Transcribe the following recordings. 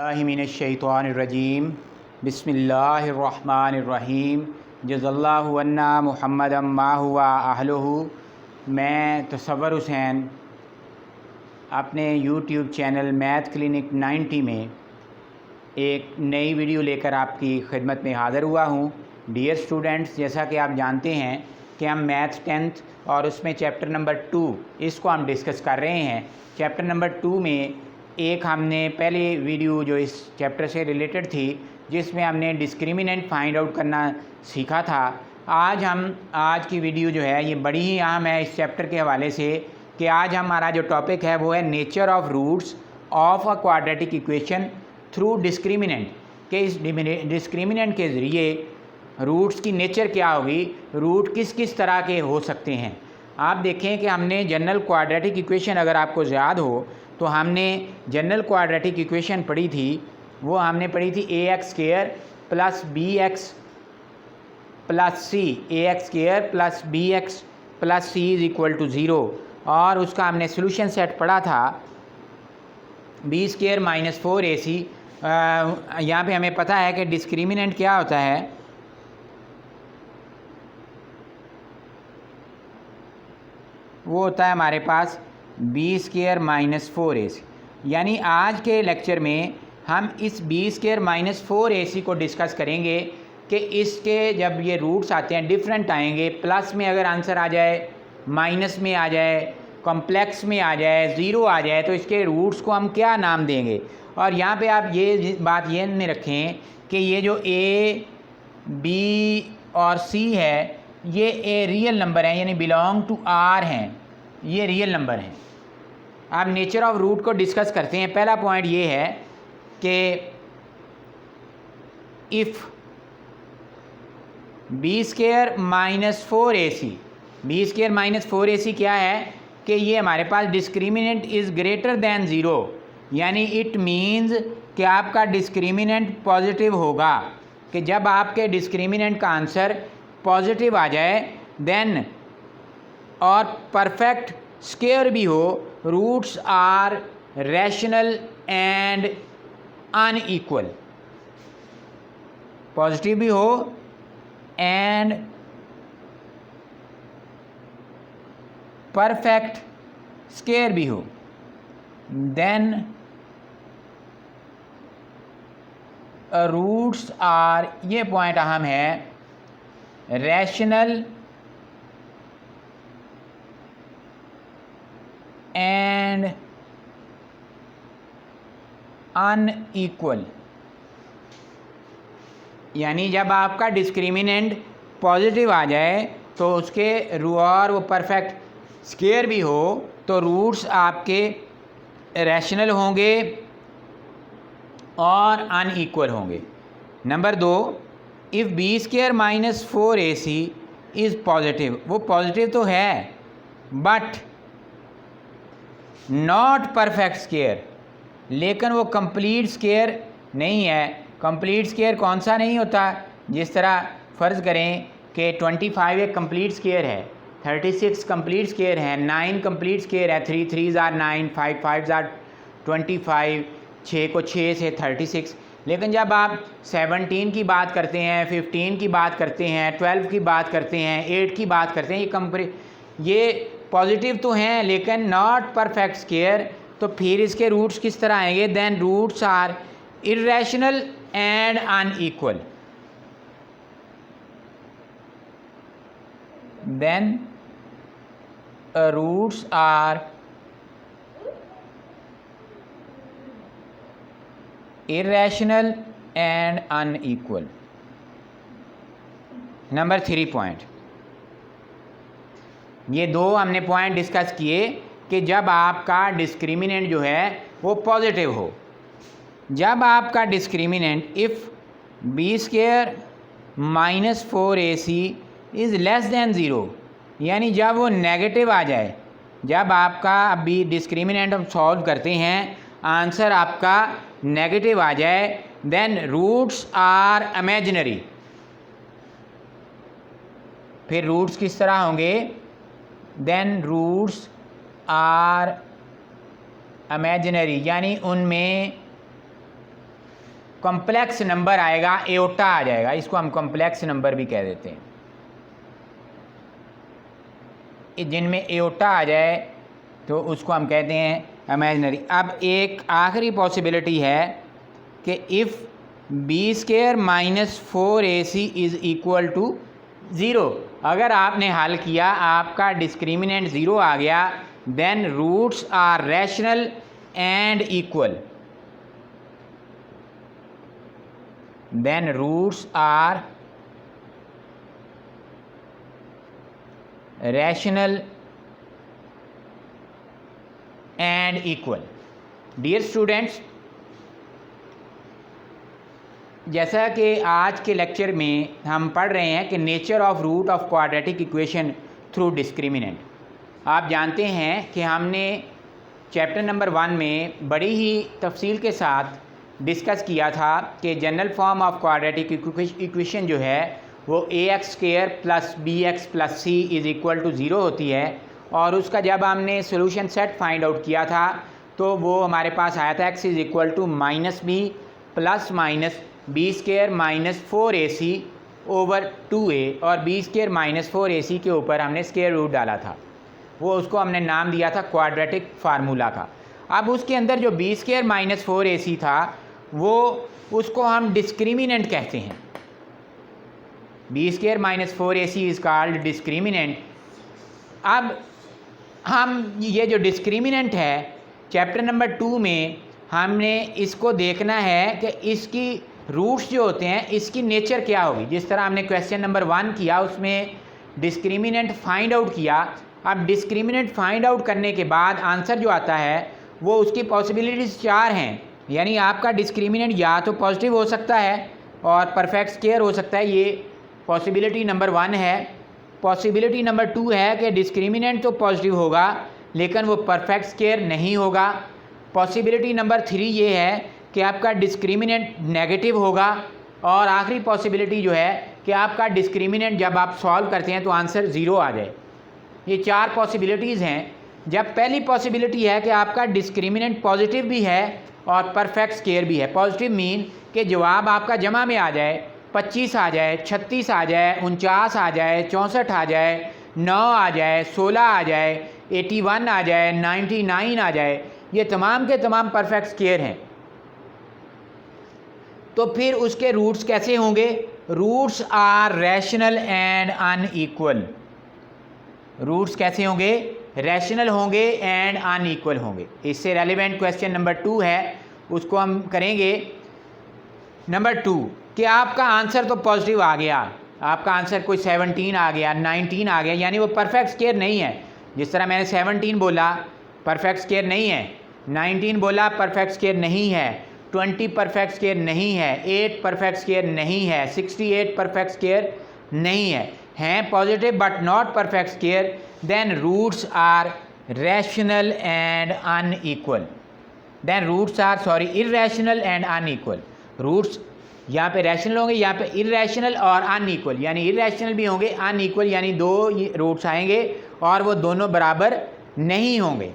बिस्मिल्लाहिमिनश्शैतानिर्रजीम बिस्मिल्लाहिर्रहमानिर्रहीम जज़ल्लाहु अन्ना मुहम्मदम मा हुवा अहलुहु। मैं तसव्वुर हुसैन अपने यूट्यूब चैनल मैथ क्लिनिक 90 में एक नई वीडियो लेकर आपकी खिदमत में हाज़िर हुआ हूँ। डियर स्टूडेंट्स, जैसा कि आप जानते हैं कि हम मैथ 10th और उसमें चैप्टर नंबर 2 इसको हम डिस्कस कर रहे हैं। चैप्टर नंबर 2 में एक हमने पहले वीडियो जो इस चैप्टर से रिलेटेड थी, जिसमें हमने डिस्क्रिमिनेंट फाइंड आउट करना सीखा था। आज की वीडियो जो है ये बड़ी ही अहम है इस चैप्टर के हवाले से कि आज हमारा जो टॉपिक है वो है nature of roots of a quadratic equation through discriminant, कि इस डिस्क्रिमिनेंट के ज़रिए रूट्स की नेचर क्या होगी, रूट किस किस तरह के हो सकते हैं। आप देखें कि हमने जनरल क्वाड्रेटिक इक्वेशन, अगर आपको याद हो तो हमने जनरल क्वाड्रेटिक इक्वेशन पढ़ी थी, वो हमने पढ़ी थी ax² plus bx plus c, ax² plus bx plus c is equal to 0, और उसका हमने सोल्यूशन सेट पढ़ा था b² माइनस 4ac। यहाँ पे हमें पता है कि डिस्क्रिमिनेंट क्या होता है, वो होता है हमारे पास b² माइनस 4ac। यानी आज के लेक्चर में हम इस b² माइनस 4ac को डिस्कस करेंगे कि इसके जब ये रूट्स आते हैं डिफरेंट आएंगे, प्लस में अगर आंसर आ जाए, माइनस में आ जाए, कॉम्प्लेक्स में आ जाए, ज़ीरो आ जाए, तो इसके रूट्स को हम क्या नाम देंगे। और यहाँ पे आप ये बात ये में रखें कि ये जो a, b और c है ये ए रियल नंबर हैं, यानी बिलोंग टू r हैं, ये रियल नंबर हैं। अब नेचर ऑफ रूट को डिस्कस करते हैं। पहला पॉइंट ये है कि if b² minus 4ac, b² minus 4ac क्या है कि ये हमारे पास डिस्क्रिमिनेंट इज़ ग्रेटर दैन 0, यानी इट मीन्स कि आपका डिस्क्रिमिनेंट पॉजिटिव होगा, कि जब आपके डिस्क्रिमिनेंट का आंसर पॉजिटिव आ जाए देन और परफेक्ट स्क्वायर भी हो, roots are rational and unequal, positive भी हो एंड परफेक्ट स्क्वायर भी हो, देन रूट्स आर, ये पॉइंट अहम है, रैशनल एंड अनइक्वल। यानी जब आपका डिस्क्रिमिनेंट पॉजिटिव आ जाए तो उसके और वो परफेक्ट स्क्वायर भी हो तो रूट्स आपके रैशनल होंगे और अनइक्वल होंगे। Number 2, if b² minus 4ac is positive, वो पॉजिटिव तो है बट नॉट परफेक्ट स्क्वायर, लेकिन वो कंप्लीट स्क्वायर नहीं है। कंप्लीट स्क्वायर कौन सा नहीं होता, जिस तरह फ़र्ज़ करें कि 25 एक कंप्लीट स्क्वायर है, 36 कंप्लीट स्क्वायर है, 9 कंप्लीट स्क्वायर है, 3 3 ज़ार 9, 5 5 ज़ार 25, 6 को 6 से 36। लेकिन जब आप 17 की बात करते हैं, 15 की बात करते हैं, 12 की बात करते हैं, 8 की बात करते हैं, ये पॉजिटिव तो हैं लेकिन नॉट परफेक्ट स्क्वायर, तो फिर इसके रूट्स किस तरह आएंगे, then roots are irrational and unequal, then roots are irrational and unequal. Number 3 point, ये दो हमने पॉइंट डिस्कस किए कि जब आपका डिस्क्रिमिनेंट जो है वो पॉजिटिव हो। जब आपका discriminant if b² minus 4ac is less than 0, यानी जब वो नेगेटिव आ जाए, जब आपका अभी डिस्क्रिमिनेंट हम सॉल्व करते हैं आंसर आपका नेगेटिव आ जाए, देन रूट्स आर इमेजिनरी। फिर रूट्स किस तरह होंगे, देन रूट्स आर इमेजिनरी, यानी उनमें कॉम्प्लेक्स नंबर आएगा, एओटा आ जाएगा, इसको हम कॉम्प्लेक्स नंबर भी कह देते हैं। जिनमें एओटा आ जाए तो उसको हम कहते हैं इमेजिनरी। अब एक आखिरी पॉसिबिलिटी है कि if b² minus 4ac is equal to 0। अगर आपने हल किया, आपका डिस्क्रिमिनेंट 0 आ गया, then roots are rational and equal. Then roots are rational and equal. Dear students, जैसा कि आज के लेक्चर में हम पढ़ रहे हैं कि nature of root of quadratic equation through discriminant. आप जानते हैं कि हमने चैप्टर नंबर 1 में बड़ी ही तफसील के साथ डिस्कस किया था कि general form of quadratic equation जो है वो ax² plus bx plus c is equal to 0 होती है। और उसका जब हमने सोल्यूशन सेट फाइंड आउट किया था तो वो हमारे पास आया था x is equal to -b plus minus b² minus 4ac over 2a, और b² माइनस 4ac के ऊपर हमने स्क्वायर रूट डाला था। वो उसको हमने नाम दिया था क्वाड्रेटिक फार्मूला का। अब उसके अंदर जो b² माइनस 4ac था वो उसको हम डिस्क्रिमिनेंट कहते हैं। b² minus 4ac is called discriminant. अब हम ये जो डिस्क्रिमिनेंट है चैप्टर नंबर 2 में हमने इसको देखना है कि इसकी रूट्स जो होते हैं इसकी नेचर क्या होगी। जिस तरह हमने क्वेश्चन नंबर 1 किया उसमें डिस्क्रिमिनेंट फाइंड आउट किया। अब डिस्क्रिमिनेंट फाइंड आउट करने के बाद आंसर जो आता है वो उसकी पॉसिबिलिटीज़ 4 हैं। यानी आपका डिस्क्रिमिनेंट या तो पॉजिटिव हो सकता है और परफेक्ट स्क्वायर हो सकता है, ये पॉसिबिलिटी नंबर 1 है। पॉसिबिलिटी नंबर 2 है कि डिस्क्रिमिनेंट तो पॉजिटिव होगा लेकिन वो परफेक्ट स्क्वायर नहीं होगा। पॉसिबिलिटी नंबर 3 ये है कि आपका डिस्क्रिमिनेंट नेगेटिव होगा। और आखिरी पॉसिबिलिटी जो है कि आपका डिस्क्रिमिनेंट जब आप सॉल्व करते हैं तो आंसर 0 आ जाए। ये 4 पॉसिबिलिटीज़ हैं। जब पहली पॉसिबिलिटी है कि आपका डिस्क्रिमिनेंट पॉजिटिव भी है और परफेक्ट स्क्वायर भी है। पॉजिटिव मीन कि जवाब आपका जमा में आ जाए, 25 आ जाए, 36 आ जाए, 49 आ जाए, 64 आ जाए, 9 आ जाए, 16 आ जाए, 81 आ जाए, 99 आ जाए, ये तमाम के तमाम परफेक्ट स्क्वायर हैं। तो फिर उसके रूट्स कैसे होंगे? Roots are rational and unequal. Roots कैसे होंगे? रैशनल होंगे एंड अनइक्वल होंगे। इससे रेलिवेंट क्वेश्चन नंबर 2 है, उसको हम करेंगे। नंबर 2 कि आपका आंसर तो पॉजिटिव आ गया, आपका आंसर कोई 17 आ गया, 19 आ गया, यानी वो परफेक्ट स्क्वायर नहीं है। जिस तरह मैंने 17 बोला परफेक्ट स्क्वायर नहीं है, 19 बोला परफेक्ट स्क्वायर नहीं है, 20 परफेक्ट स्क्वायर नहीं है, 8 परफेक्ट स्क्वायर नहीं है, 68 परफेक्ट स्क्वायर नहीं है, हैं positive but not perfect square. Then roots are rational and unequal. Then roots are irrational and unequal. Roots यहाँ पे रैशनल होंगे, यहाँ पे इर्रेशनल और अनइक्वल, यानी इर्रेशनल भी होंगे, अनइक्वल यानी 2 रूट्स आएंगे और वो दोनों बराबर नहीं होंगे।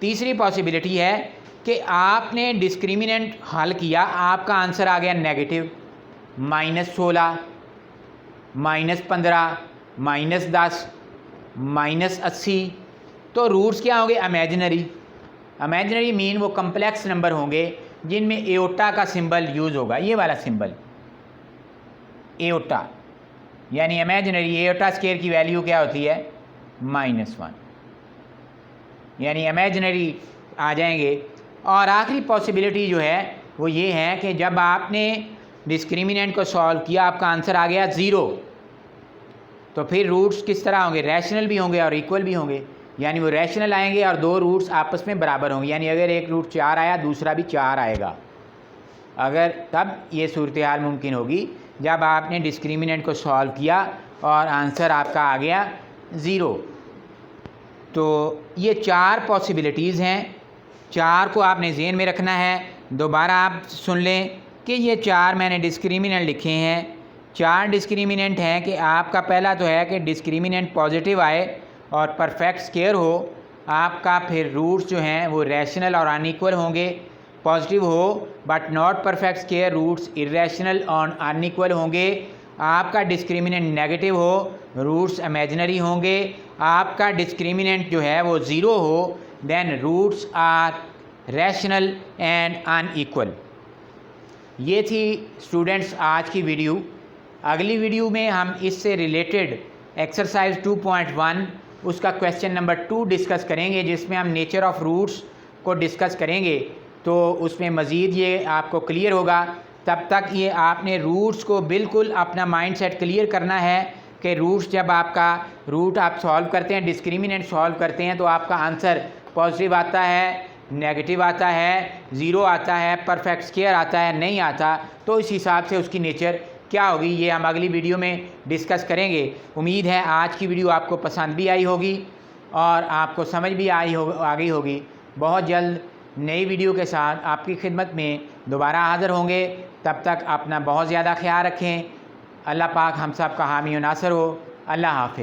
तीसरी पॉसिबिलिटी है कि आपने डिस्क्रिमिनेंट हल किया, आपका आंसर आ गया नेगेटिव, -16, -15, -10, -80। तो रूट्स क्या होंगे? इमेजिनरी। इमेजिनरी मीन वो कम्प्लेक्स नंबर होंगे जिनमें एओटा का सिंबल यूज़ होगा, ये वाला सिंबल एओटा, यानी इमेजिनरी। एओटा स्क्वायर की वैल्यू क्या होती है? -1, यानी इमेजिनरी आ जाएंगे। और आखिरी पॉसिबिलिटी जो है वो ये है कि जब आपने डिस्क्रिमिनेंट को सॉल्व किया आपका आंसर आ गया 0, तो फिर रूट्स किस तरह होंगे? रैशनल भी होंगे और इक्वल भी होंगे, यानी वो रैशनल आएंगे और 2 रूट्स आपस में बराबर होंगे। यानी अगर एक रूट 4 आया दूसरा भी 4 आएगा, अगर तब ये सूरत हाल मुमकिन होगी जब आपने डिस्क्रिमिनेंट को सॉल्व किया और आंसर आपका आ गया 0। तो ये 4 पॉसिबिलिटीज़ हैं, 4 को आपने ज़हन में रखना है। दोबारा आप सुन लें कि ये 4 मैंने डिस्क्रिमिनेंट लिखे हैं। 4 डिस्क्रिमिनेंट हैं कि आपका पहला तो है कि डिस्क्रिमिनेंट पॉजिटिव आए और परफेक्ट स्क्वायर हो। आपका फिर रूट्स जो हैं वो रैशनल और अनइक्वल होंगे। पॉजिटिव हो but not perfect square roots irrational और अनइक्वल होंगे। आपका डिस्क्रिमिनेंट नेगेटिव हो, रूट्स इमेजिनरी होंगे। आपका डिस्क्रिमिनेंट जो है वो ज़ीरो हो, then roots are rational and unequal. ये थी स्टूडेंट्स आज की वीडियो। अगली वीडियो में हम इससे रिलेटेड एक्सरसाइज 2.1 उसका क्वेश्चन नंबर 2 डिस्कस करेंगे, जिसमें हम नेचर ऑफ रूट्स को डिस्कस करेंगे। तो उसमें मज़ीद ये आपको क्लियर होगा। तब तक ये आपने रूट्स को बिल्कुल अपना माइंडसेट क्लियर करना है कि रूट्स जब आपका रूट आप सॉल्व करते हैं, डिस्क्रिमिनेंट सॉल्व करते हैं, तो आपका आंसर पॉजिटिव आता है, नेगेटिव आता है, ज़ीरो आता है, परफेक्ट स्क्वायर आता है, नहीं आता, तो इस हिसाब से उसकी नेचर क्या होगी ये हम अगली वीडियो में डिस्कस करेंगे। उम्मीद है आज की वीडियो आपको पसंद भी आई होगी और आपको समझ भी आ गई होगी। बहुत जल्द नई वीडियो के साथ आपकी खिदमत में दोबारा हाज़िर होंगे। तब तक अपना बहुत ज़्यादा ख्याल रखें। अल्लाह पाक हम सब का हामी और नासर हो। अल्लाह हाफ़िज़।